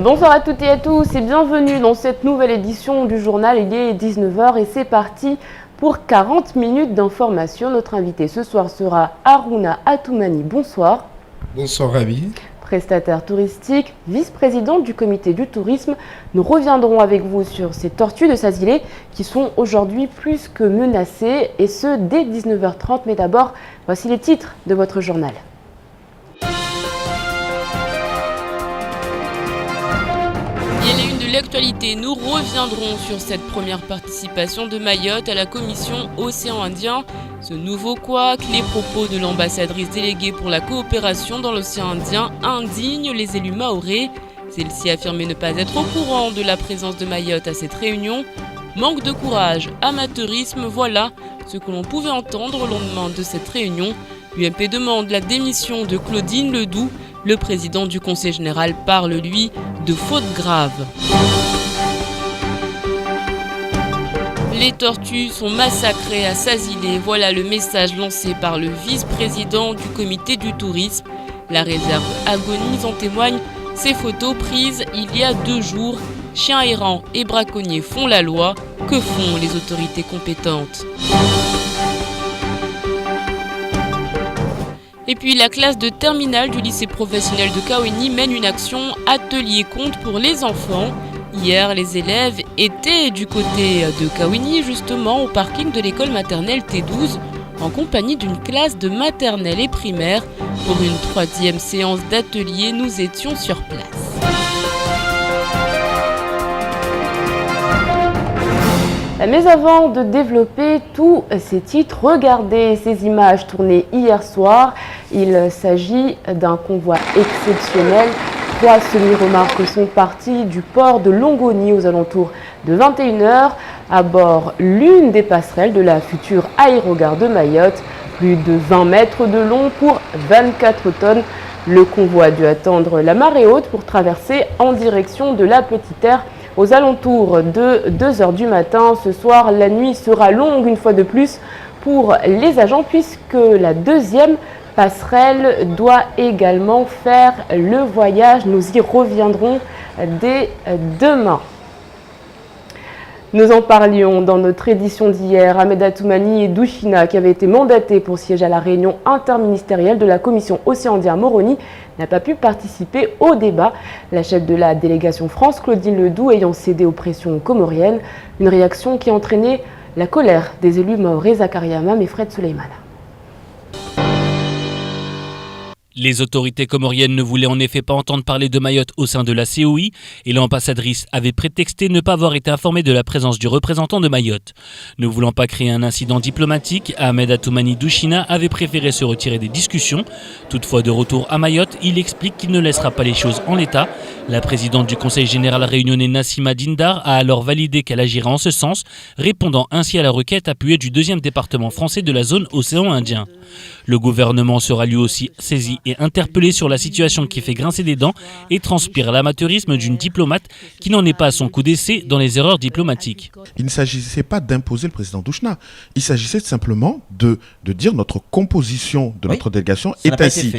Bonsoir à toutes et à tous et bienvenue dans cette nouvelle édition du journal. Il est 19h et c'est parti pour 40 minutes d'information. Notre invité ce soir sera Harouna Atoumani. Bonsoir. Bonsoir Ravi. Prestataire touristique, vice-présidente du comité du tourisme. Nous reviendrons avec vous sur ces tortues de Sazilé qui sont aujourd'hui plus que menacées et ce dès 19h30. Mais d'abord, voici les titres de votre journal. L'actualité, nous reviendrons sur cette première participation de Mayotte à la commission Océan Indien. Ce nouveau couac, les propos de l'ambassadrice déléguée pour la coopération dans l'océan Indien indignent les élus mahorais. Celle-ci affirmait ne pas être au courant de la présence de Mayotte à cette réunion. Manque de courage, amateurisme, voilà ce que l'on pouvait entendre au lendemain de cette réunion. L'UMP demande la démission de Claudine Ledoux. Le président du Conseil général parle, lui, de fautes graves. Les tortues sont massacrées à Sazilé. Voilà le message lancé par le vice-président du comité du tourisme. La réserve agonise, en témoignent ces photos prises il y a 2 jours. Chiens errants et braconniers font la loi. Que font les autorités compétentes ? Et puis la classe de terminale du lycée professionnel de Kaweni mène une action atelier conte pour les enfants. Hier, les élèves étaient du côté de Kaweni, justement au parking de l'école maternelle T12, en compagnie d'une classe de maternelle et primaire. Pour une 3e séance d'atelier, nous étions sur place. Mais avant de développer tous ces titres, regardez ces images tournées hier soir. Il s'agit d'un convoi exceptionnel. 3 semi-remorques sont partis du port de Longoni aux alentours de 21h à bord l'une des passerelles de la future aérogare de Mayotte. Plus de 20 mètres de long pour 24 tonnes. Le convoi a dû attendre la marée haute pour traverser en direction de la Petite Terre. Aux alentours de 2h du matin, ce soir, la nuit sera longue une fois de plus pour les agents puisque la 2e passerelle doit également faire le voyage. Nous y reviendrons dès demain. Nous en parlions dans notre édition d'hier. Ahmed Atoumani et Douchina, qui avaient été mandatés pour siéger à la réunion interministérielle de la commission Océan Indien Moroni, n'a pas pu participer au débat. La chef de la délégation France, Claudine Ledoux, ayant cédé aux pressions comoriennes. Une réaction qui a entraîné la colère des élus mahorais Zakaria Amam et Fred Suleiman. Les autorités comoriennes ne voulaient en effet pas entendre parler de Mayotte au sein de la COI et l'ambassadrice avait prétexté ne pas avoir été informée de la présence du représentant de Mayotte. Ne voulant pas créer un incident diplomatique, Ahmed Atoumani Douchina avait préféré se retirer des discussions. Toutefois, de retour à Mayotte, il explique qu'il ne laissera pas les choses en l'état. La présidente du Conseil général réunionnais Nassima Dindar a alors validé qu'elle agira en ce sens, répondant ainsi à la requête appuyée du 2e département français de la zone Océan Indien. Le gouvernement sera lui aussi saisi et interpellé sur la situation qui fait grincer des dents et transpire l'amateurisme d'une diplomate qui n'en est pas à son coup d'essai dans les erreurs diplomatiques. Il ne s'agissait pas d'imposer le président Douchna. Il s'agissait simplement de dire notre composition de notre délégation est ainsi.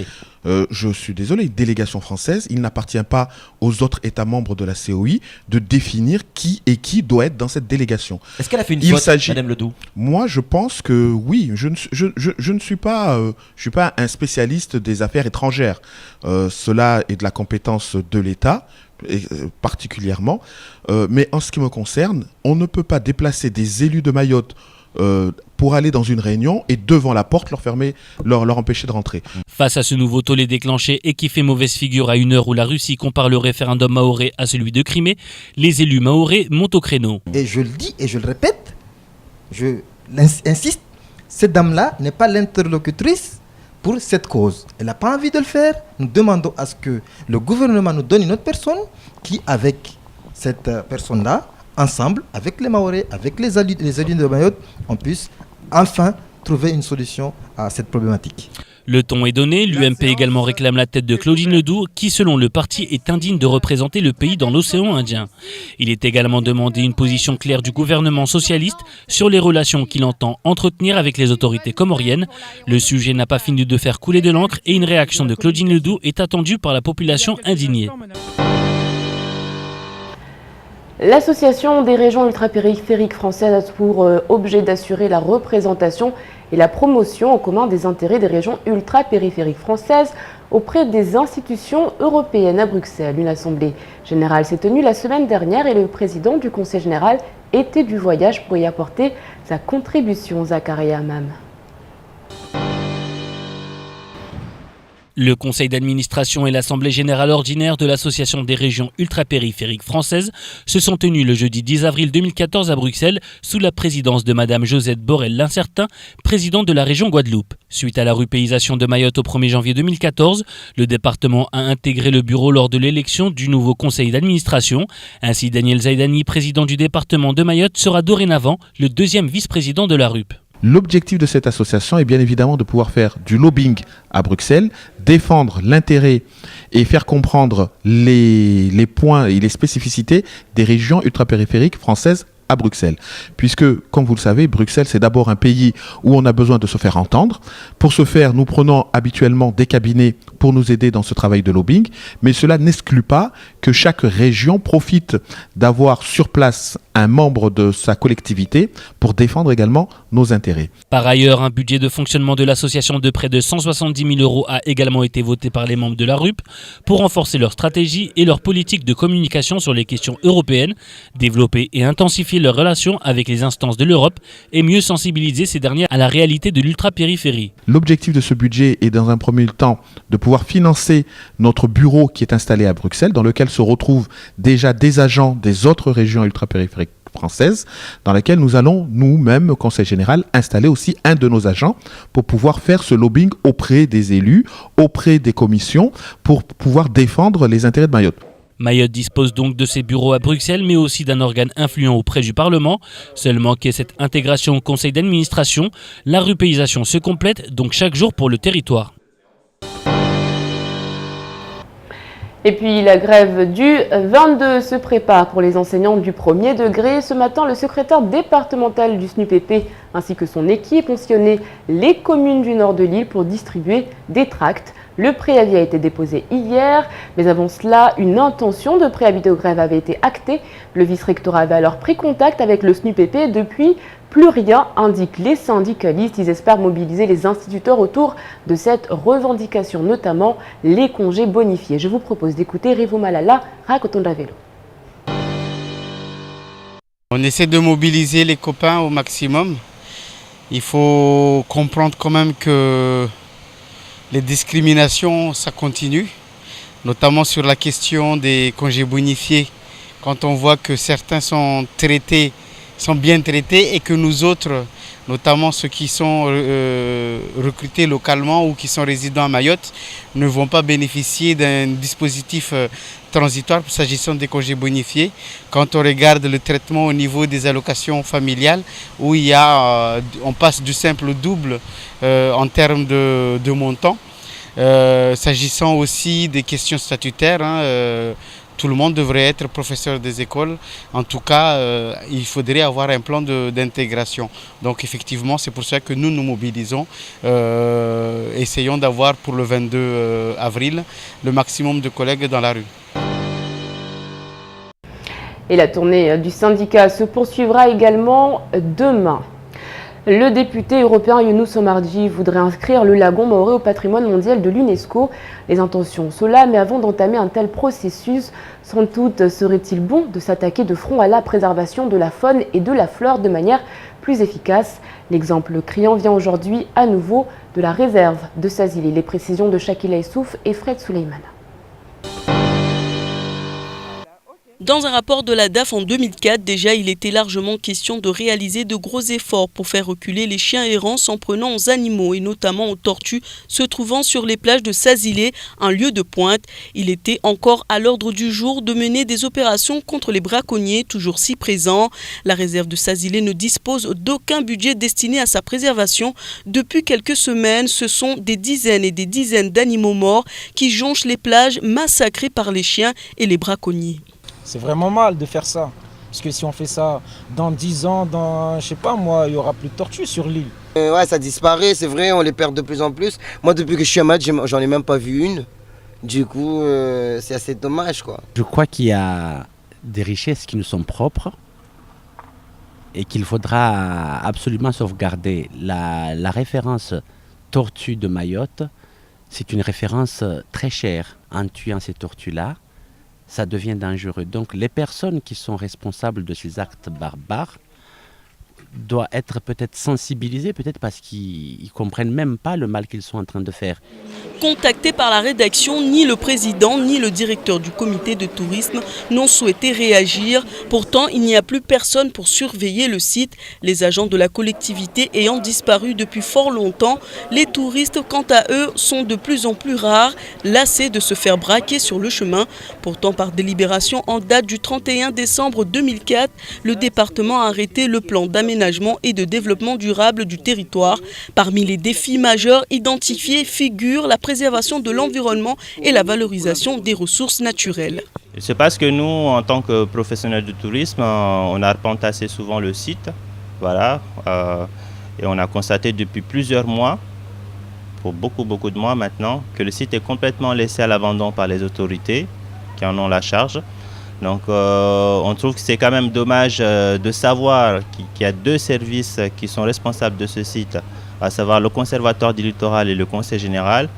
Je suis désolé, délégation française, il n'appartient pas aux autres États membres de la COI de définir qui doit être dans cette délégation. Est-ce qu'elle a fait une faute, Madame Ledoux ? Moi, je pense que oui. Je ne suis pas un spécialiste des affaires étrangères. Cela est de la compétence de l'État, particulièrement. Mais en ce qui me concerne, on ne peut pas déplacer des élus de Mayotte pour aller dans une réunion et devant la porte leur empêcher de rentrer. Face à ce nouveau tollé déclenché et qui fait mauvaise figure à une heure où la Russie compare le référendum mahorais à celui de Crimée, les élus mahorais montent au créneau. Et je le dis et je le répète, je insiste, cette dame-là n'est pas l'interlocutrice pour cette cause. Elle n'a pas envie de le faire. Nous demandons à ce que le gouvernement nous donne une autre personne qui, avec cette personne-là, ensemble, avec les Mahorais, avec les élus de Mayotte, on puisse enfin trouver une solution à cette problématique. Le ton est donné, l'UMP également réclame la tête de Claudine Ledoux, qui selon le parti est indigne de représenter le pays dans l'océan Indien. Il est également demandé une position claire du gouvernement socialiste sur les relations qu'il entend entretenir avec les autorités comoriennes. Le sujet n'a pas fini de faire couler de l'encre et une réaction de Claudine Ledoux est attendue par la population indignée. L'Association des régions ultrapériphériques françaises a pour objet d'assurer la représentation et la promotion en commun des intérêts des régions ultrapériphériques françaises auprès des institutions européennes à Bruxelles. Une assemblée générale s'est tenue la semaine dernière et le président du Conseil général était du voyage pour y apporter sa contribution. Zakaria Amam. Le conseil d'administration et l'assemblée générale ordinaire de l'Association des régions ultrapériphériques françaises se sont tenus le jeudi 10 avril 2014 à Bruxelles sous la présidence de Madame Josette Borel-Lincertin, présidente de la région Guadeloupe. Suite à la rupéisation de Mayotte au 1er janvier 2014, le département a intégré le bureau lors de l'élection du nouveau conseil d'administration. Ainsi, Daniel Zaidani, président du département de Mayotte, sera dorénavant le deuxième vice-président de la RUP. L'objectif de cette association est bien évidemment de pouvoir faire du lobbying à Bruxelles, défendre l'intérêt et faire comprendre les points et les spécificités des régions ultrapériphériques françaises à Bruxelles. Puisque, comme vous le savez, Bruxelles, c'est d'abord un pays où on a besoin de se faire entendre. Pour ce faire, nous prenons habituellement des cabinets pour nous aider dans ce travail de lobbying, mais cela n'exclut pas que chaque région profite d'avoir sur place un membre de sa collectivité pour défendre également nos intérêts. Par ailleurs, un budget de fonctionnement de l'association de près de 170 000 € a également été voté par les membres de la RUP pour renforcer leur stratégie et leur politique de communication sur les questions européennes, développer et intensifier leurs relations avec les instances de l'Europe et mieux sensibiliser ces dernières à la réalité de l'ultrapériphérie. L'objectif de ce budget est dans un premier temps de pouvoir financer notre bureau qui est installé à Bruxelles, dans lequel se retrouvent déjà des agents des autres régions ultrapériphériques françaises, dans laquelle nous allons nous-mêmes, au Conseil général, installer aussi un de nos agents pour pouvoir faire ce lobbying auprès des élus, auprès des commissions, pour pouvoir défendre les intérêts de Mayotte. Mayotte dispose donc de ses bureaux à Bruxelles, mais aussi d'un organe influent auprès du Parlement. Seulement qu'est cette intégration au conseil d'administration, la rupéisation se complète donc chaque jour pour le territoire. Et puis la grève du 22 se prépare pour les enseignants du premier degré. Ce matin, le secrétaire départemental du SNUPP ainsi que son équipe ont sillonné les communes du nord de l'île pour distribuer des tracts. Le préavis a été déposé hier, mais avant cela, une intention de préavis de grève avait été actée. Le vice-rectorat avait alors pris contact avec le SNUPP. Depuis, plus rien, indiquent les syndicalistes. Ils espèrent mobiliser les instituteurs autour de cette revendication, notamment les congés bonifiés. Je vous propose d'écouter Rivo Malala, racontons la vélo. On essaie de mobiliser les copains au maximum. Il faut comprendre quand même que les discriminations, ça continue, notamment sur la question des congés bonifiés. Quand on voit que certains sont bien traités et que nous autres, notamment ceux qui sont recrutés localement ou qui sont résidents à Mayotte, ne vont pas bénéficier d'un dispositif transitoire s'agissant des congés bonifiés. Quand on regarde le traitement au niveau des allocations familiales, où on passe du simple au double en termes de montant. S'agissant aussi des questions statutaires, tout le monde devrait être professeur des écoles. En tout cas, il faudrait avoir un plan d'intégration. Donc effectivement, c'est pour ça que nous nous mobilisons. Essayons d'avoir pour le 22 avril le maximum de collègues dans la rue. Et la tournée du syndicat se poursuivra également demain. Le député européen Younous Omarji voudrait inscrire le lagon maoré au patrimoine mondial de l'UNESCO. Les intentions sont là, mais avant d'entamer un tel processus, sans doute serait-il bon de s'attaquer de front à la préservation de la faune et de la flore de manière plus efficace. L'exemple criant vient aujourd'hui à nouveau de la réserve de Sazili. Les précisions de Shakila Issouf et Fred Souleymane. Dans un rapport de la DAF en 2004, déjà, il était largement question de réaliser de gros efforts pour faire reculer les chiens errants s'en prenant aux animaux et notamment aux tortues se trouvant sur les plages de Sazilé, un lieu de pointe. Il était encore à l'ordre du jour de mener des opérations contre les braconniers, toujours si présents. La réserve de Sazilé ne dispose d'aucun budget destiné à sa préservation. Depuis quelques semaines, ce sont des dizaines et des dizaines d'animaux morts qui jonchent les plages massacrés par les chiens et les braconniers. C'est vraiment mal de faire ça. Parce que si on fait ça dans 10 ans, je sais pas moi, il y aura plus de tortues sur l'île. Ouais, ça disparaît, c'est vrai, on les perd de plus en plus. Moi, depuis que je suis à Mayotte, j'en ai même pas vu une. Du coup, c'est assez dommage, quoi. Je crois qu'il y a des richesses qui nous sont propres et qu'il faudra absolument sauvegarder. La référence tortue de Mayotte, c'est une référence très chère. En tuant ces tortues-là, ça devient dangereux. Donc les personnes qui sont responsables de ces actes barbares doivent être peut-être sensibilisées, peut-être parce qu'ils ne comprennent même pas le mal qu'ils sont en train de faire. Contactés par la rédaction, ni le président ni le directeur du comité de tourisme n'ont souhaité réagir. Pourtant, il n'y a plus personne pour surveiller le site. Les agents de la collectivité ayant disparu depuis fort longtemps, les touristes, quant à eux, sont de plus en plus rares, lassés de se faire braquer sur le chemin. Pourtant, par délibération en date du 31 décembre 2004, le département a arrêté le plan d'aménagement et de développement durable du territoire. Parmi les défis majeurs identifiés figurent la préservation de l'environnement et la valorisation des ressources naturelles. C'est parce que nous, en tant que professionnels du tourisme, on arpente assez souvent le site, voilà, et on a constaté depuis plusieurs mois, pour beaucoup de mois maintenant, que le site est complètement laissé à l'abandon par les autorités qui en ont la charge. Donc on trouve que c'est quand même dommage de savoir qu'il y a deux services qui sont responsables de ce site, à savoir le Conservatoire du littoral et le Conseil général,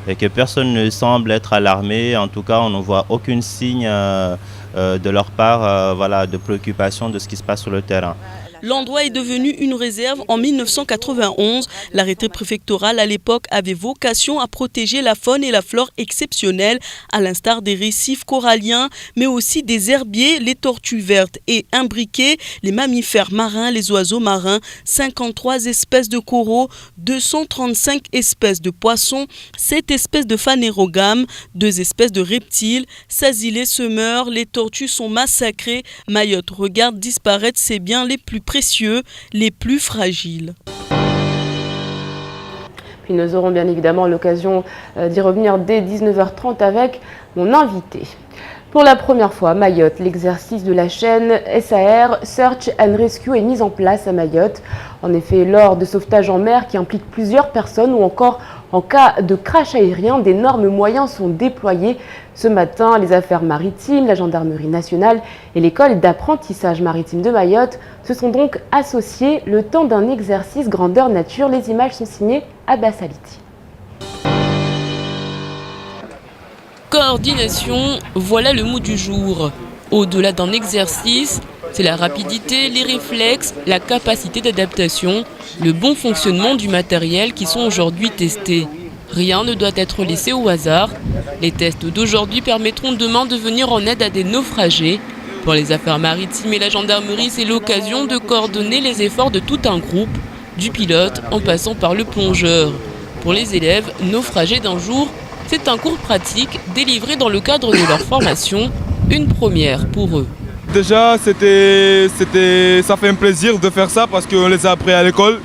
et que personne ne semble être alarmé. En tout cas, on ne voit aucun signe de leur part de préoccupation de ce qui se passe sur le terrain. L'endroit est devenu une réserve en 1991. L'arrêté préfectoral à l'époque avait vocation à protéger la faune et la flore exceptionnelles, à l'instar des récifs coralliens, mais aussi des herbiers, les tortues vertes et imbriquées, les mammifères marins, les oiseaux marins, 53 espèces de coraux, 235 espèces de poissons, 7 espèces de phanérogames, 2 espèces de reptiles. Sasilés se meurent, les tortues sont massacrées. Mayotte regarde disparaître ses biens les plus précieux, les plus fragiles. Puis nous aurons bien évidemment l'occasion d'y revenir dès 19h30 avec mon invité. Pour la première fois à Mayotte, l'exercice de la chaîne SAR, Search and Rescue, est mis en place à Mayotte. En effet, lors de sauvetages en mer qui impliquent plusieurs personnes ou encore en cas de crash aérien, d'énormes moyens sont déployés. Ce matin, les affaires maritimes, la gendarmerie nationale et l'école d'apprentissage maritime de Mayotte se sont donc associés le temps d'un exercice grandeur nature. Les images sont signées Abbas Aliti. Coordination, voilà le mot du jour. Au-delà d'un exercice, c'est la rapidité, les réflexes, la capacité d'adaptation, le bon fonctionnement du matériel qui sont aujourd'hui testés. Rien ne doit être laissé au hasard. Les tests d'aujourd'hui permettront demain de venir en aide à des naufragés. Pour les affaires maritimes et la gendarmerie, c'est l'occasion de coordonner les efforts de tout un groupe, du pilote en passant par le plongeur. Pour les élèves naufragés d'un jour, c'est un cours pratique délivré dans le cadre de leur formation, une première pour eux. Déjà, ça fait un plaisir de faire ça parce qu'on les a appris à l'école,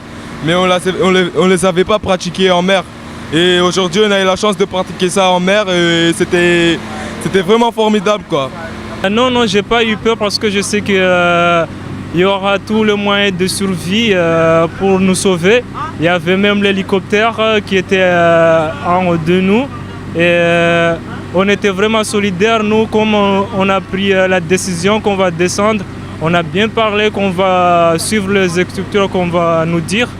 mais on les avait pas pratiqués en mer. Et aujourd'hui, on a eu la chance de pratiquer ça en mer et c'était vraiment formidable, quoi. Non, j'ai pas eu peur parce que je sais qu'il y aura tout le moyen de survie pour nous sauver. Il y avait même l'hélicoptère qui était en haut de nous. Et on était vraiment solidaires, nous, comme on a pris la décision qu'on va descendre. On a bien parlé qu'on va suivre les instructeurs qu'on va nous dire.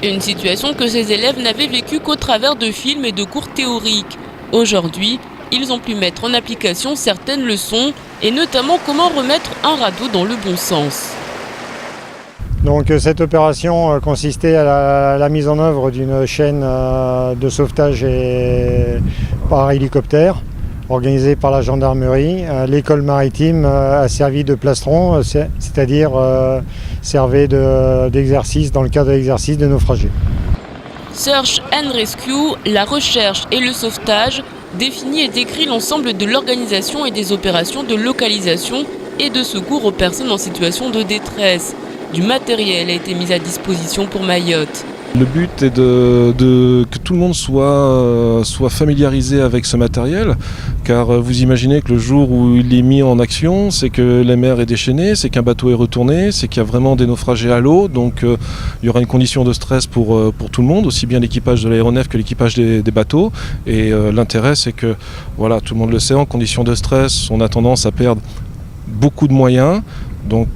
Une situation que ces élèves n'avaient vécue qu'au travers de films et de cours théoriques. Aujourd'hui, ils ont pu mettre en application certaines leçons et notamment comment remettre un radeau dans le bon sens. Donc cette opération consistait à la mise en œuvre d'une chaîne de sauvetage par hélicoptère organisée par la gendarmerie. L'école maritime a servi de plastron, c'est-à-dire servait d'exercice dans le cadre de l'exercice de naufragés. Search and Rescue, la recherche et le sauvetage, définit et décrit l'ensemble de l'organisation et des opérations de localisation et de secours aux personnes en situation de détresse. Du matériel a été mis à disposition pour Mayotte. Le but est que tout le monde soit familiarisé avec ce matériel, car vous imaginez que le jour où il est mis en action, c'est que la mer est déchaînée, c'est qu'un bateau est retourné, c'est qu'il y a vraiment des naufragés à l'eau, donc il y aura une condition de stress pour tout le monde, aussi bien l'équipage de l'aéronef que l'équipage des bateaux. Et l'intérêt, c'est que, voilà, tout le monde le sait, en condition de stress, on a tendance à perdre beaucoup de moyens. Donc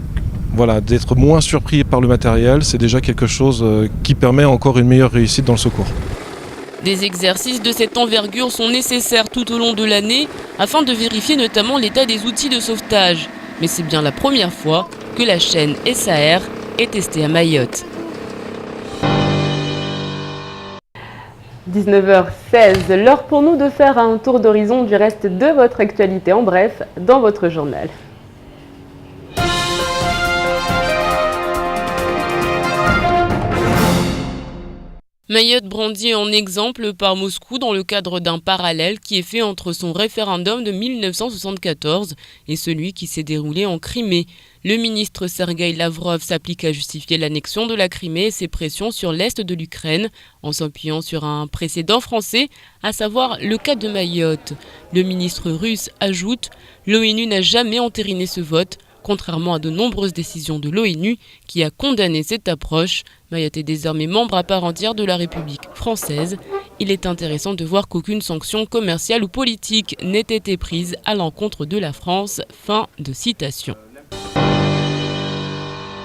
voilà, d'être moins surpris par le matériel, c'est déjà quelque chose qui permet encore une meilleure réussite dans le secours. Des exercices de cette envergure sont nécessaires tout au long de l'année afin de vérifier notamment l'état des outils de sauvetage. Mais c'est bien la première fois que la chaîne SAR est testée à Mayotte. 19h16, l'heure pour nous de faire un tour d'horizon du reste de votre actualité en bref dans votre journal. Mayotte brandie en exemple par Moscou dans le cadre d'un parallèle qui est fait entre son référendum de 1974 et celui qui s'est déroulé en Crimée. Le ministre Sergueï Lavrov s'applique à justifier l'annexion de la Crimée et ses pressions sur l'est de l'Ukraine en s'appuyant sur un précédent français, à savoir le cas de Mayotte. Le ministre russe ajoute « L'ONU n'a jamais entériné ce vote ». Contrairement à de nombreuses décisions de l'ONU qui a condamné cette approche, Mayotte est désormais membre à part entière de la République française. Il est intéressant de voir qu'aucune sanction commerciale ou politique n'ait été prise à l'encontre de la France. Fin de citation.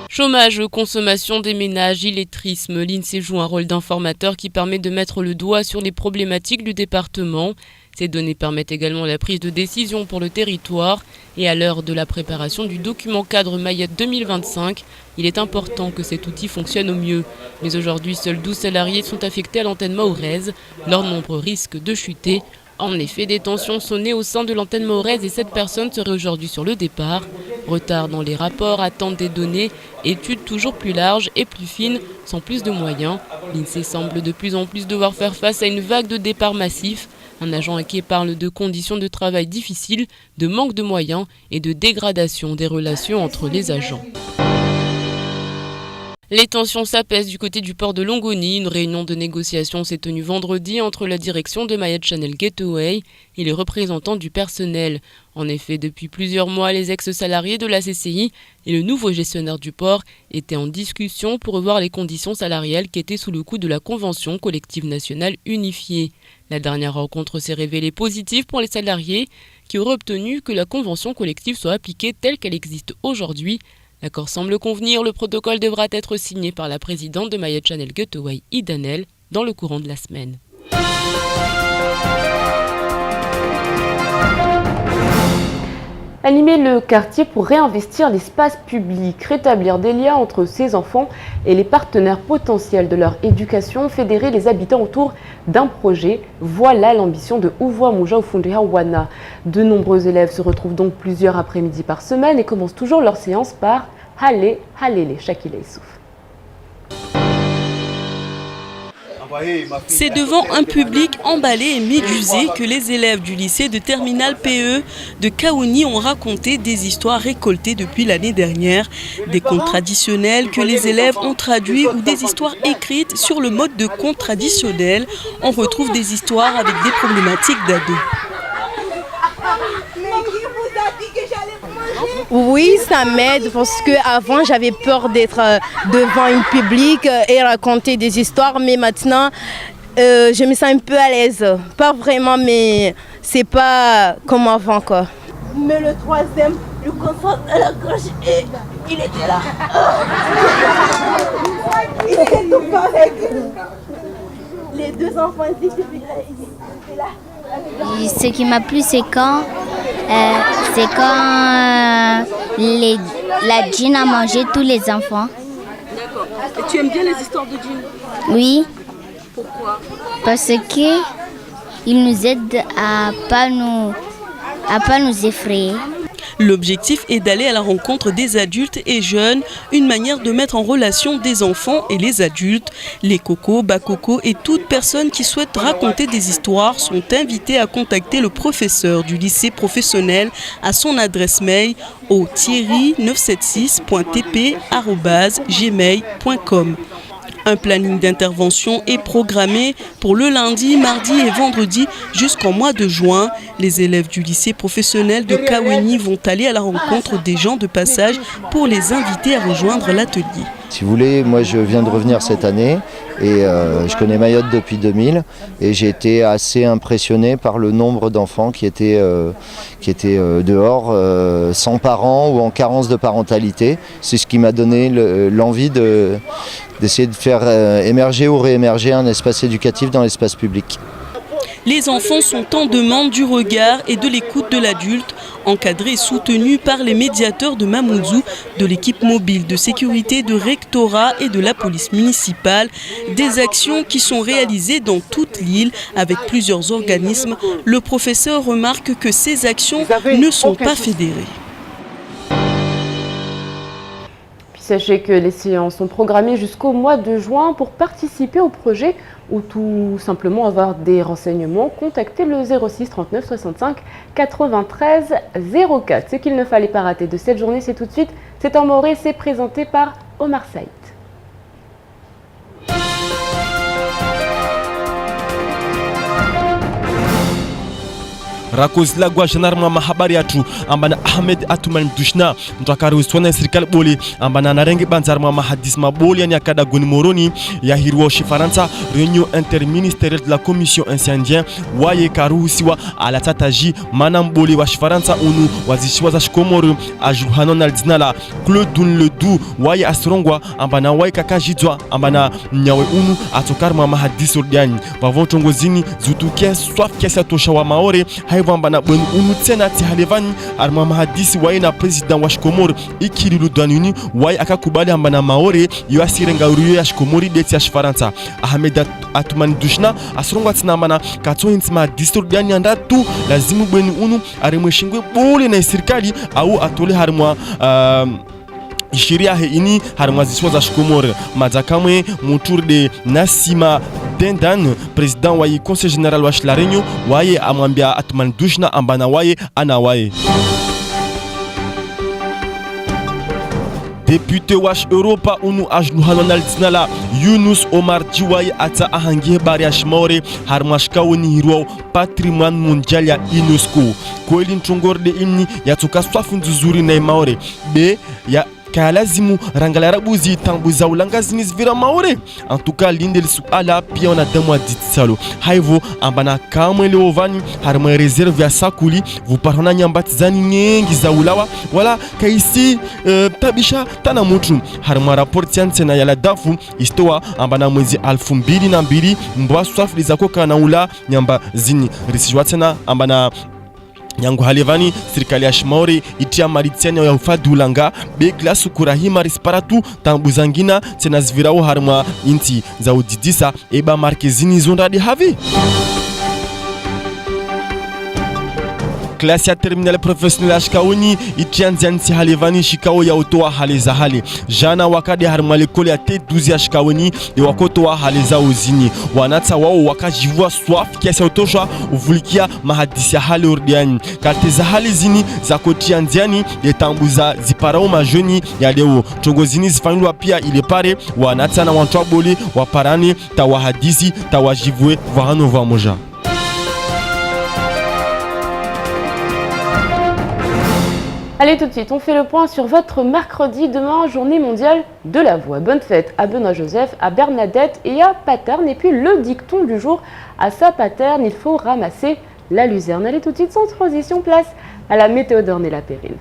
Chômage, consommation des ménages, illettrisme, l'INSEE joue un rôle d'informateur qui permet de mettre le doigt sur les problématiques du département. Ces données permettent également la prise de décision pour le territoire et à l'heure de la préparation du document cadre Mayotte 2025, il est important que cet outil fonctionne au mieux. Mais aujourd'hui, seuls 12 salariés sont affectés à l'antenne mahoraise. Leur nombre risque de chuter. En effet, des tensions sont nées au sein de l'antenne mahoraise et 7 personnes seraient aujourd'hui sur le départ. Retard dans les rapports, attente des données, études toujours plus larges et plus fines, sans plus de moyens. L'INSEE semble de plus en plus devoir faire face à une vague de départs massifs. Un agent inquiet parle de conditions de travail difficiles, de manque de moyens et de dégradation des relations entre les agents. Les tensions s'apaisent du côté du port de Longoni. Une réunion de négociation s'est tenue vendredi entre la direction de Mayotte Channel Gateway et les représentants du personnel. En effet, depuis plusieurs mois, les ex-salariés de la CCI et le nouveau gestionnaire du port étaient en discussion pour revoir les conditions salariales qui étaient sous le coup de la Convention collective nationale unifiée. La dernière rencontre s'est révélée positive pour les salariés qui auraient obtenu que la Convention collective soit appliquée telle qu'elle existe aujourd'hui. L'accord semble convenir, le protocole devra être signé par la présidente de Mayotte Channel Gateway, Idanel, dans le courant de la semaine. Animer le quartier pour réinvestir l'espace public, rétablir des liens entre ses enfants et les partenaires potentiels de leur éducation, fédérer les habitants autour d'un projet. Voilà l'ambition de Ouvoa Mouja Oufundéha Wana. De nombreux élèves se retrouvent donc plusieurs après-midi par semaine et commencent toujours leur séance par Hale Halele Shakila Issouf. C'est devant un public emballé et médusé que les élèves du lycée de terminale PE de Kaouni ont raconté des histoires récoltées depuis l'année dernière, des contes traditionnels que les élèves ont traduits ou des histoires écrites sur le mode de conte traditionnel. On retrouve des histoires avec des problématiques d'ados. Oui, ça m'aide parce qu'avant j'avais peur d'être devant un public et raconter des histoires, mais maintenant je me sens un peu à l'aise. Pas vraiment, mais c'est pas comme avant quoi. Mais le troisième, le confort à la gauche, et il était là. Il était tout correct. Les deux enfants ils étaient là. Ce qui m'a plu, c'est quand la djinn a mangé tous les enfants. D'accord. Et tu aimes bien les histoires de djinn? Oui. Pourquoi? Parce qu'ils nous aident à pas nous effrayer. L'objectif est d'aller à la rencontre des adultes et jeunes, une manière de mettre en relation des enfants et les adultes. Les cocos, bakoko et toute personne qui souhaite raconter des histoires sont invités à contacter le professeur du lycée professionnel à son adresse mail au thierry976.tp@gmail.com. Un planning d'intervention est programmé pour le lundi, mardi et vendredi jusqu'en mois de juin. Les élèves du lycée professionnel de Kaouni vont aller à la rencontre des gens de passage pour les inviter à rejoindre l'atelier. Si vous voulez, moi je viens de revenir cette année et je connais Mayotte depuis 2000 et j'ai été assez impressionné par le nombre d'enfants qui étaient dehors sans parents ou en carence de parentalité. C'est ce qui m'a donné l'envie d'essayer de faire émerger ou réémerger un espace éducatif dans l'espace public. Les enfants sont en demande du regard et de l'écoute de l'adulte, encadrés et soutenus par les médiateurs de Mamoudzou, de l'équipe mobile de sécurité de rectorat et de la police municipale. Des actions qui sont réalisées dans toute l'île avec plusieurs organismes. Le professeur remarque que ces actions ne sont pas fédérées. Sachez que les séances sont programmées jusqu'au mois de juin. Pour participer au projet ou tout simplement avoir des renseignements, contactez le 06 39 65 93 04. Ce qu'il ne fallait pas rater de cette journée, c'est tout de suite. C'est en Morée, c'est présenté par Omar Saïd. Rakozila gwa janarma mahabari yatu ambana Ahmed Atuman Dushna mtakari usitwana serikali boli ambana narengi banzarma mahadisma boli yani akada goni moroni ya hirwo shifaransa réunion interministérielle de la commission incendien waye karuhusiwa ala tataji manam boli wa shifaransa unu wazishiwa za shikomoro ajuhanon aldinala Claude Ledoux waye asrongwa ambana waye kakajidwa ambana nyawe unu atokarma mahadiso diani vavontongozini zutukia swaf kesa tosha wa maore vambana bwen unu tena ti halevani arma mahadisi waye na president wa Shikomoro ikirilu dwanuni waye akakubali ambana maore yo asirenga uriyo ya Shikomori deti ya Shifaransa Ahmed Atuman Dushna asrongwa tina ambana kato intima district yani andatu lazimu bwen unu arimweshingwe bole na serikali au atole harmwa Ishiria ini harmaziswa za Shikomoro madzakamwe mutur de Nasima Dendan président waye conseil général wa Shilarenyo waye amwambia Atuman Dushna ambana waye ana waye député wash Europa unu ajnuhanonal dinala Yunus Omar Jiwaye ata ahangie bari ya Shimore harmashkawoni hirwa patrimoine mondial ya UNESCO kweli ntongorde imni yatoka swafu nzuri na maore be ya kalazimu rangalara buzi tambuza ulanga zinizvira maore en tout cas linde suala pia on a demwa ditsalo haivo ambana kamwe leovani harma reserve ya sakuli vuparana nyambatizani nyengi za ulawa wala kaisi tabisha tana mutu harma rapport yansena ya la dafu istoa ambana mwezi 2002 mbwa swafli zako kana ula nyamba zini risijwatena ambana Nyangu halevani serikali ya Shimaore itia maritiani ya ufadulanga be glasu kurahima risparatu tambuzangina tena zvirao harma inti za udidisa eba markezini zondadi havi Classe ya terminale professionnelle ya Shikaoni itianziansi halevani Shikao ya utoa hali za hali jana wakadi harma lekole ya T12 ya Shikaoni ya wakotoa hali za uzini wanata wao wakajivua swaf kiasi ya utosha uvulikia mahadisi ya hali urdiani karte za hali zini za kotianziani ya tambuza ziparao majoni ya leo tongozini zifanyulwa pia ile pare wanata na wantwa boli waparani tawahadisi tawajivue vahano vamoja. Allez, tout de suite, on fait le point sur votre mercredi. Demain, journée mondiale de la voix. Bonne fête à Benoît Joseph, à Bernadette et à Paterne. Et puis le dicton du jour, à sa Paterne, il faut ramasser la luzerne. Allez, tout de suite, sans transition, place à la météo d'Ornella Périne.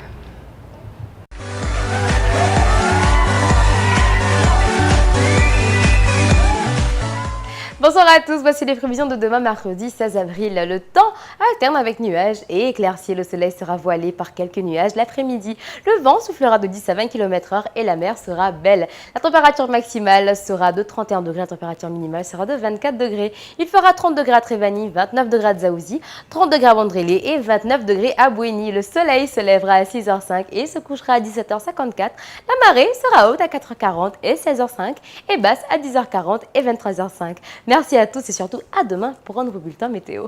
Bonsoir à tous, voici les prévisions de demain mercredi 16 avril. Le temps alterne avec nuages et éclaircies. Le soleil sera voilé par quelques nuages l'après-midi. Le vent soufflera de 10 à 20 km/h et la mer sera belle. La température maximale sera de 31 degrés, la température minimale sera de 24 degrés. Il fera 30 degrés à Trévani, 29 degrés à Dzaouzi, 30 degrés à Bandrélé et 29 degrés à Bouéni. Le soleil se lèvera à 6h05 et se couchera à 17h54. La marée sera haute à 4h40 et 16h05 et basse à 10h40 et 23h05. Merci à tous et surtout à demain pour un nouveau bulletin météo.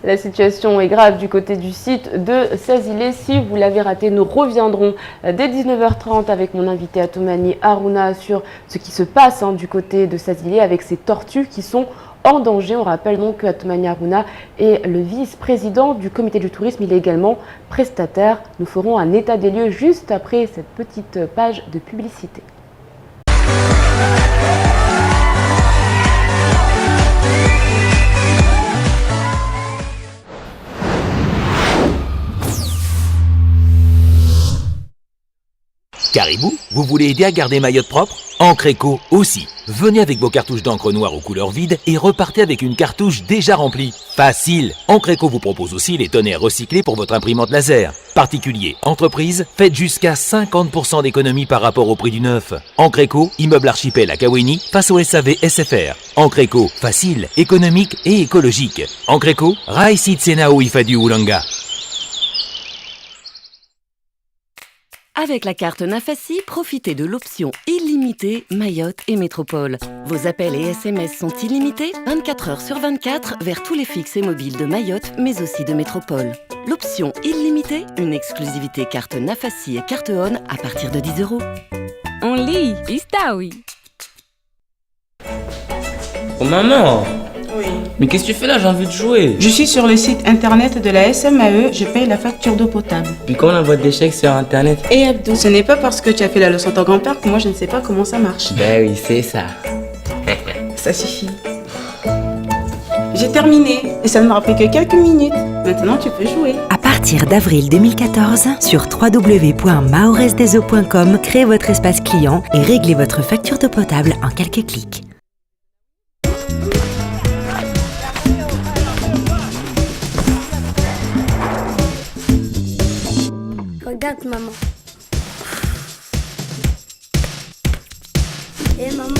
La situation est grave du côté du site de Sazilé. Si vous l'avez raté, nous reviendrons dès 19h30 avec mon invité Atoumani Harouna sur ce qui se passe du côté de Sazilé avec ces tortues qui sont en danger. On rappelle donc que Atoumani Harouna est le vice-président du comité du tourisme. Il est également prestataire. Nous ferons un état des lieux juste après cette petite page de publicité. Caribou, vous voulez aider à garder Mayotte propre? Encre Éco aussi. Venez avec vos cartouches d'encre noire aux couleurs vides et repartez avec une cartouche déjà remplie. Facile. Encre Éco vous propose aussi les tonnerres recyclés pour votre imprimante laser. Particuliers, entreprises, faites jusqu'à 50% d'économie par rapport au prix du neuf. Encre Éco, immeuble archipel à Kaweni, face au SAV SFR. Encre Éco, facile, économique et écologique. Encre Éco, Raïsid Senao Ifadu Oulanga. Avec la carte Nafassi, profitez de l'option illimitée Mayotte et Métropole. Vos appels et SMS sont illimités 24 heures sur 24 vers tous les fixes et mobiles de Mayotte, mais aussi de Métropole. L'option illimitée, une exclusivité carte Nafassi et carte ON à partir de 10 €. On lit, oui. Oh maman! Oui. Mais qu'est-ce que tu fais là? J'ai envie de jouer. Je suis sur le site internet de la SMAE, je paye la facture d'eau potable. Puis comment on envoie des chèques sur internet? Et Abdou, ce n'est pas parce que tu as fait la leçon à ton grand-père que moi je ne sais pas comment ça marche. Ben oui, c'est ça. Ça suffit. J'ai terminé et ça ne m'a pris que quelques minutes. Maintenant tu peux jouer. À partir d'avril 2014, sur www.mahoresdeseaux.com, créez votre espace client et réglez votre facture d'eau potable en quelques clics. Regarde maman. Et maman.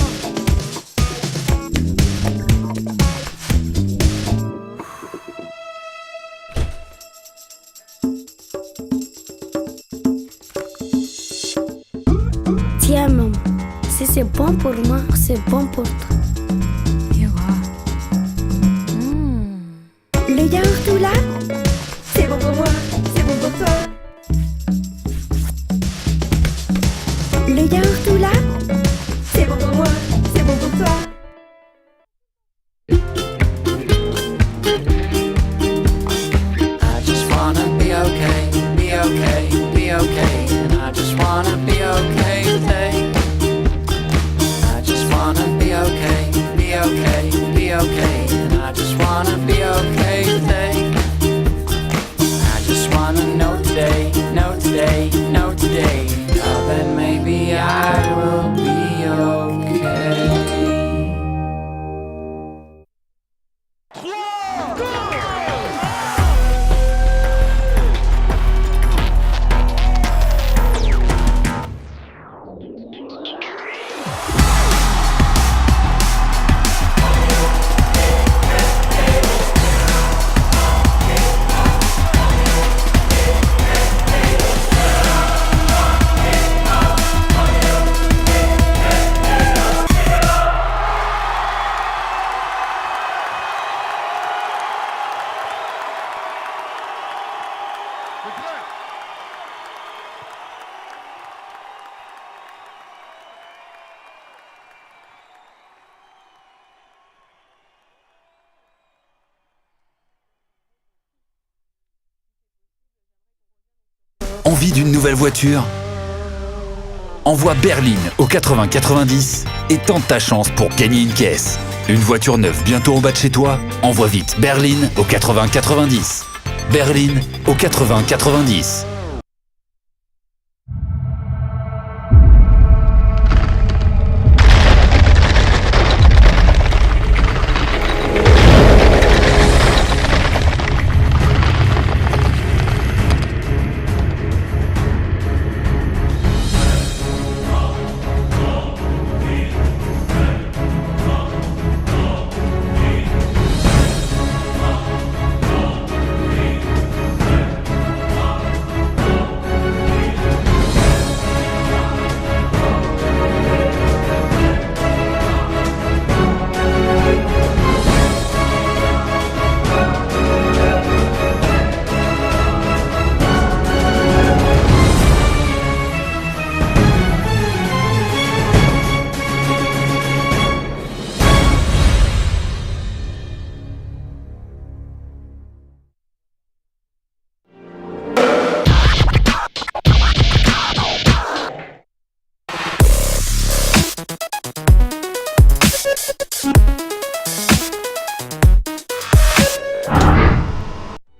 Tiens maman, si c'est bon pour moi, c'est bon pour toi. Le yaourt tout là, c'est bon pour moi, c'est bon pour toi. Le yaourt tout là, c'est bon pour moi, c'est bon pour toi. I just wanna be okay, be okay, be okay. And I just wanna be okay today. I just wanna be okay, be okay, be okay. And I just wanna be okay today. I just wanna know today, know today, know today. Then maybe I will be okay. Envie d'une nouvelle voiture? Envoie Berline au 80 90 et tente ta chance pour gagner une caisse. Une voiture neuve bientôt en bas de chez toi? Envoie vite Berline au 80 90. Berline au 80 90.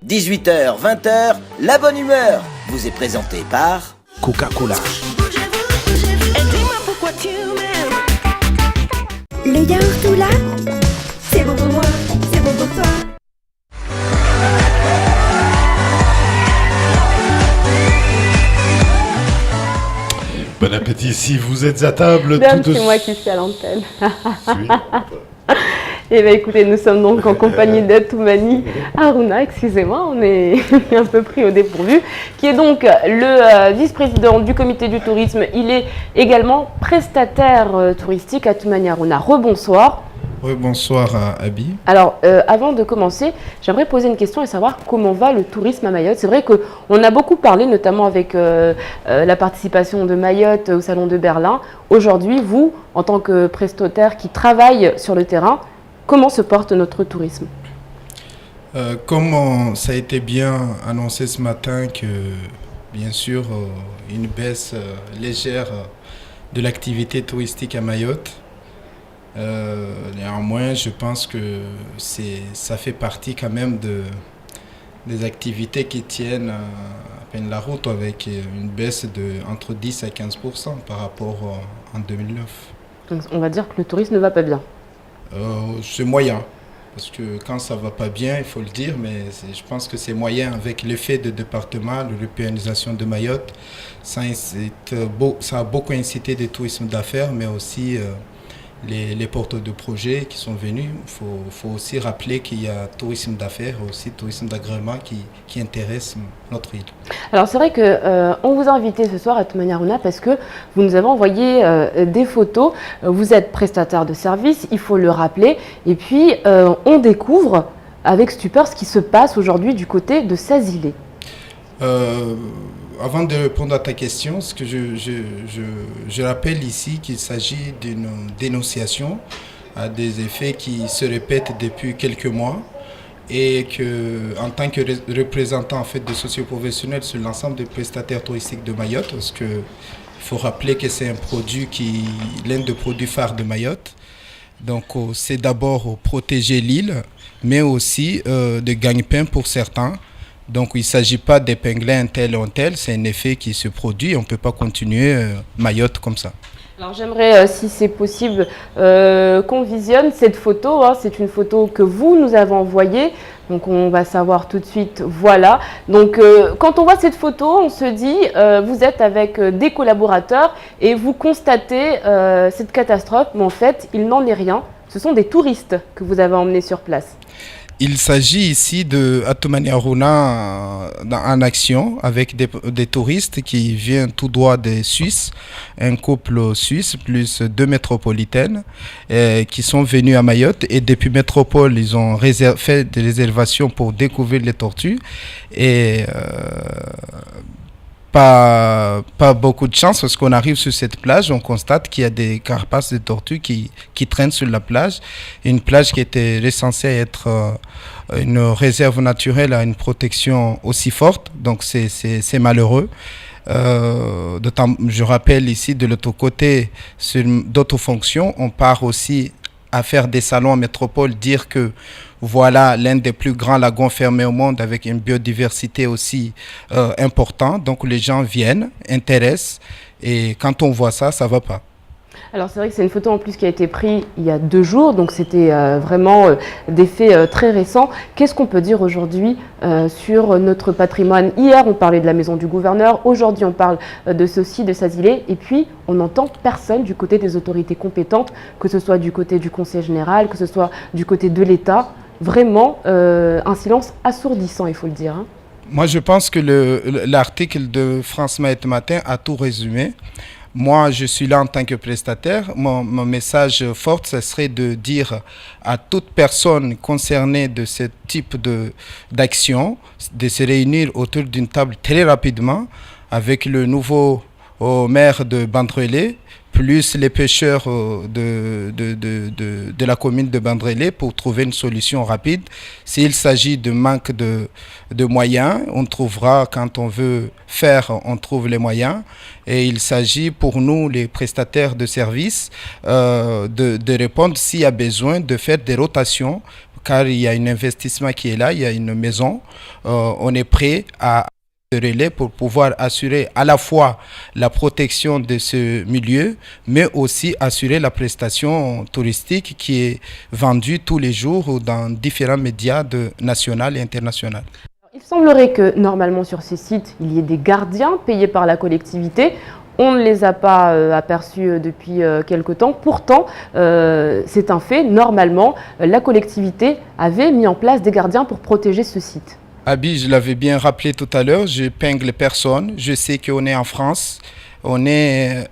18h, 20h, la bonne humeur vous est présentée par Coca-Cola. Le yaourt ou là, c'est bon pour moi, c'est bon pour toi. Bon appétit si vous êtes à table. C'est moi qui suis à l'antenne. Et bien écoutez, nous sommes donc en compagnie d'Atoumani Harouna, excusez-moi, on est un peu pris au dépourvu, qui est donc le vice-président du comité du tourisme. Il est également prestataire touristique. Atoumani Harouna, rebonsoir. Bonsoir Abi. Alors, avant de commencer, j'aimerais poser une question et savoir comment va le tourisme à Mayotte. C'est vrai qu'on a beaucoup parlé, notamment avec la participation de Mayotte au Salon de Berlin. Aujourd'hui, vous, en tant que prestataire qui travaille sur le terrain, comment se porte notre tourisme ? Comme ça a été bien annoncé ce matin que, bien sûr, une baisse légère de l'activité touristique à Mayotte. Néanmoins, je pense que ça fait partie quand même des activités qui tiennent à peine la route avec une baisse entre 10 à 15% par rapport en 2009. Donc, on va dire que le tourisme ne va pas bien. C'est moyen, parce que quand ça va pas bien, il faut le dire, mais je pense que c'est moyen avec l'effet de département, l'européanisation de Mayotte. Ça a beaucoup incité des tourismes d'affaires, mais aussi les porteurs de projets qui sont venus. Il faut aussi rappeler qu'il y a tourisme d'affaires et aussi tourisme d'agrément qui intéresse notre île. Alors c'est vrai qu'on vous a invité ce soir à Atoumani Harouna parce que vous nous avez envoyé des photos. Vous êtes prestataire de services, il faut le rappeler. Et puis on découvre avec stupeur ce qui se passe aujourd'hui du côté de Sazilé. Avant de répondre à ta question, ce que je rappelle ici qu'il s'agit d'une dénonciation à des effets qui se répètent depuis quelques mois et que, en tant que représentant en fait, de socioprofessionnels sur l'ensemble des prestataires touristiques de Mayotte, parce que il faut rappeler que c'est un produit l'un des produits phares de Mayotte. Donc c'est d'abord protéger l'île, mais aussi de gagne-pain pour certains. Donc il ne s'agit pas d'épingler un tel ou un tel, c'est un effet qui se produit. On ne peut pas continuer Mayotte comme ça. Alors j'aimerais, si c'est possible, qu'on visionne cette photo. C'est une photo que vous nous avez envoyée. Donc on va savoir tout de suite, voilà. Donc quand on voit cette photo, on se dit, vous êtes avec des collaborateurs et vous constatez cette catastrophe. Mais en fait, il n'en est rien. Ce sont des touristes que vous avez emmenés sur place. Il s'agit ici de Atoumani Harouna en action avec des touristes qui viennent tout droit des Suisses, un couple suisse plus 2 métropolitaines qui sont venus à Mayotte et depuis Métropole ils ont fait des réservations pour découvrir les tortues et pas beaucoup de chance parce qu'on arrive sur cette plage, on constate qu'il y a des carapaces de tortues qui traînent sur la plage. Une plage qui était recensée être une réserve naturelle à une protection aussi forte, donc c'est malheureux. Je rappelle ici de l'autre côté, sur d'autres fonctions, on part aussi à faire des salons en métropole, dire que voilà l'un des plus grands lagons fermés au monde avec une biodiversité aussi importante. Donc les gens viennent, intéressent et quand on voit ça, ça ne va pas. Alors c'est vrai que c'est une photo en plus qui a été prise il y a 2 jours, donc c'était vraiment des faits très récents. Qu'est-ce qu'on peut dire aujourd'hui sur notre patrimoine ? Hier on parlait de la maison du gouverneur, aujourd'hui on parle de ceci, de Sazilé, et puis on n'entend personne du côté des autorités compétentes, que ce soit du côté du Conseil général, que ce soit du côté de l'État. Vraiment un silence assourdissant, il faut le dire. Moi je pense que l'article de France Mayotte Matin a tout résumé. Moi, je suis là en tant que prestataire. Mon message fort, ce serait de dire à toute personne concernée de ce type d'action de se réunir autour d'une table très rapidement avec le nouveau maire de Bandrélé, plus les pêcheurs de la commune de Bandrélé pour trouver une solution rapide. S'il s'agit de manque de moyens, on trouvera, quand on veut faire, on trouve les moyens. Et il s'agit pour nous, les prestataires de services, de répondre s'il y a besoin de faire des rotations. car il y a un investissement qui est là, il y a une maison. On est prêt à relais pour pouvoir assurer à la fois la protection de ce milieu, mais aussi assurer la prestation touristique qui est vendue tous les jours dans différents médias nationaux et internationaux. Il semblerait que normalement sur ces sites, il y ait des gardiens payés par la collectivité. On ne les a pas aperçus depuis quelque temps. Pourtant, c'est un fait. Normalement, la collectivité avait mis en place des gardiens pour protéger ce site. Abi, je l'avais bien rappelé tout à l'heure, je n'épingle personne. Je sais qu'on est en France, on est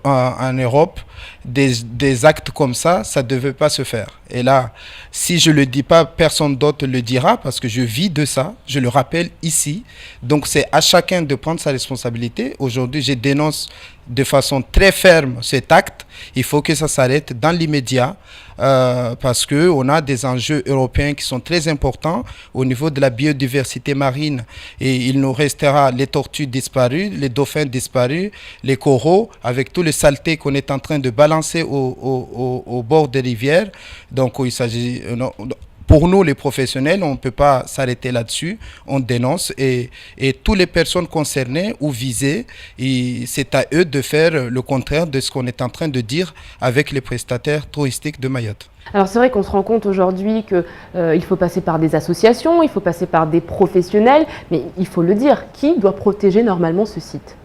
en Europe. Des actes comme ça ne devait pas se faire. Et là, si je ne le dis pas, personne d'autre le dira parce que je vis de ça, je le rappelle ici. Donc c'est à chacun de prendre sa responsabilité. Aujourd'hui, je dénonce de façon très ferme cet acte. Il faut que ça s'arrête dans l'immédiat parce qu'on a des enjeux européens qui sont très importants au niveau de la biodiversité marine. Et il nous restera les tortues disparues, les dauphins disparus, les coraux, avec tous les saletés qu'on est en train de balancer au bord des rivières. Donc il s'agit... Pour nous, les professionnels, on ne peut pas s'arrêter là-dessus. On dénonce et toutes les personnes concernées ou visées, c'est à eux de faire le contraire de ce qu'on est en train de dire avec les prestataires touristiques de Mayotte. Alors c'est vrai qu'on se rend compte aujourd'hui qu'il faut passer par des associations, il faut passer par des professionnels, mais il faut le dire, qui doit protéger normalement ce site ?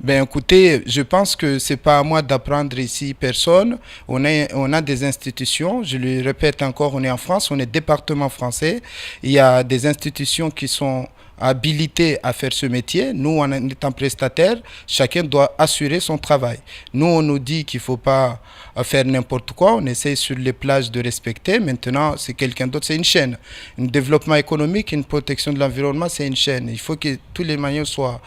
Ben écoutez, je pense que c'est pas à moi d'apprendre ici personne. On a des institutions, je le répète encore, on est en France, on est département français. Il y a des institutions qui sont habilitées à faire ce métier. Nous, en étant prestataire, chacun doit assurer son travail. Nous, on nous dit qu'il ne faut pas faire n'importe quoi. On essaie sur les plages de respecter. Maintenant, c'est quelqu'un d'autre, c'est une chaîne. Un développement économique, une protection de l'environnement, c'est une chaîne. Il faut que tous les maillons soient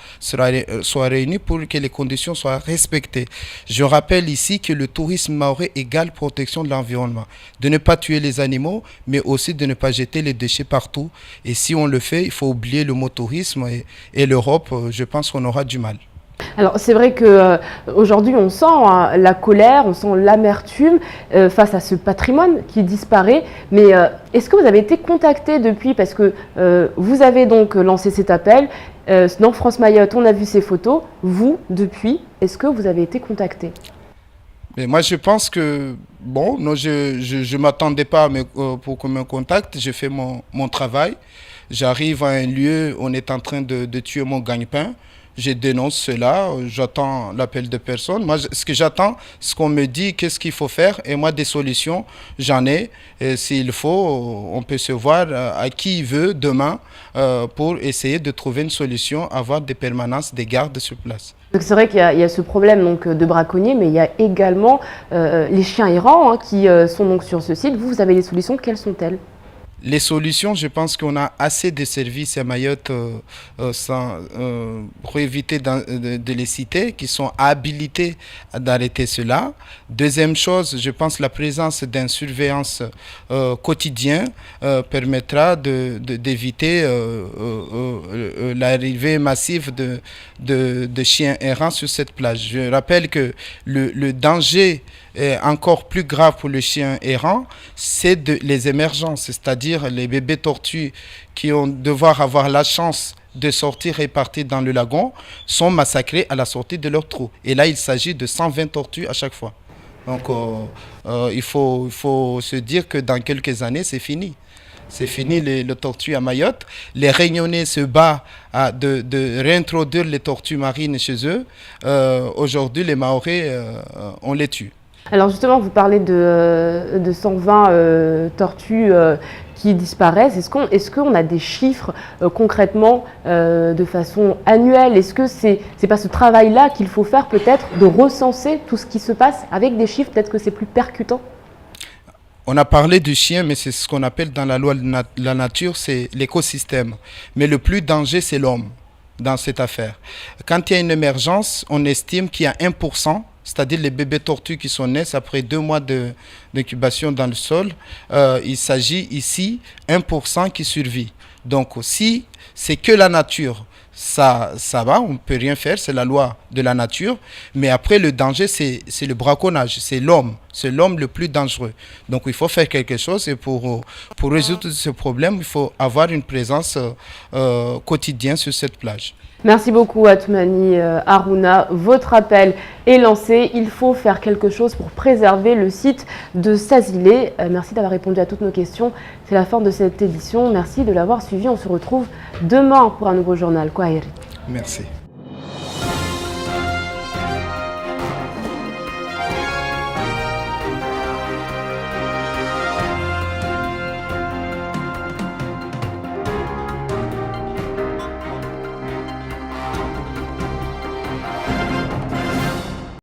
réunis pour que les conditions soient respectées. Je rappelle ici que le tourisme mahorais égale protection de l'environnement. De ne pas tuer les animaux, mais aussi de ne pas jeter les déchets partout. Et si on le fait, il faut oublier le mot tourisme et l'Europe, je pense qu'on aura du mal. Alors c'est vrai qu'aujourd'hui on sent la colère, on sent l'amertume face à ce patrimoine qui disparaît. Mais est-ce que vous avez été contacté depuis? Parce que vous avez donc lancé cet appel. Dans France Mayotte, on a vu ces photos. Vous, depuis, est-ce que vous avez été contacté? Mais moi, je pense que, bon, non, je ne m'attendais pas pour qu'on me contacte. J'ai fait mon travail. J'arrive à un lieu, on est en train de tuer mon gagne-pain. Je dénonce cela, j'attends l'appel de personne. Moi, ce que j'attends, c'est qu'on me dit qu'est-ce qu'il faut faire. Et moi, des solutions, j'en ai. S'il faut, on peut se voir à qui il veut demain pour essayer de trouver une solution, avoir des permanences, des gardes sur place. C'est vrai qu'il y a ce problème donc, de braconniers, mais il y a également les chiens errants qui sont donc sur ce site. Vous avez des solutions, quelles sont-elles ? Les solutions, je pense qu'on a assez de services à Mayotte pour éviter de les citer, qui sont habilités d'arrêter cela. Deuxième chose, je pense que la présence d'une surveillance quotidienne permettra d'éviter l'arrivée massive de chiens errants sur cette plage. Je rappelle que le danger encore plus grave pour le chien errant, c'est les émergences, c'est-à-dire les bébés tortues qui vont devoir avoir la chance de sortir et partir dans le lagon sont massacrés à la sortie de leur trou. Et là, il s'agit de 120 tortues à chaque fois. Donc, il faut se dire que dans quelques années, c'est fini. C'est fini les tortues à Mayotte. Les Réunionnais se battent de réintroduire les tortues marines chez eux. Aujourd'hui, les Mahorais, on les tue. Alors justement, vous parlez de 120 tortues qui disparaissent. Est-ce qu'on a des chiffres concrètement de façon annuelle? Est-ce que c'est pas ce travail-là qu'il faut faire peut-être, de recenser tout ce qui se passe avec des chiffres? Peut-être que c'est plus percutant. On a parlé du chien, mais c'est ce qu'on appelle dans la loi de la nature, c'est l'écosystème. Mais le plus danger, c'est l'homme dans cette affaire. Quand il y a une émergence, on estime qu'il y a 1%, c'est-à-dire les bébés tortues qui sont nés après 2 mois d'incubation dans le sol. Il s'agit ici 1% qui survit. Donc si c'est que la nature, ça va, on ne peut rien faire, c'est la loi de la nature. Mais après, le danger, c'est le braconnage, c'est l'homme c'est l'homme le plus dangereux. Donc il faut faire quelque chose et pour résoudre ce problème, il faut avoir une présence quotidienne sur cette plage. Merci beaucoup Atoumani Harouna. Votre appel est lancé. Il faut faire quelque chose pour préserver le site de Sazilé. Merci d'avoir répondu à toutes nos questions. C'est la fin de cette édition. Merci de l'avoir suivi. On se retrouve demain pour un nouveau journal. Kwaheri. Merci.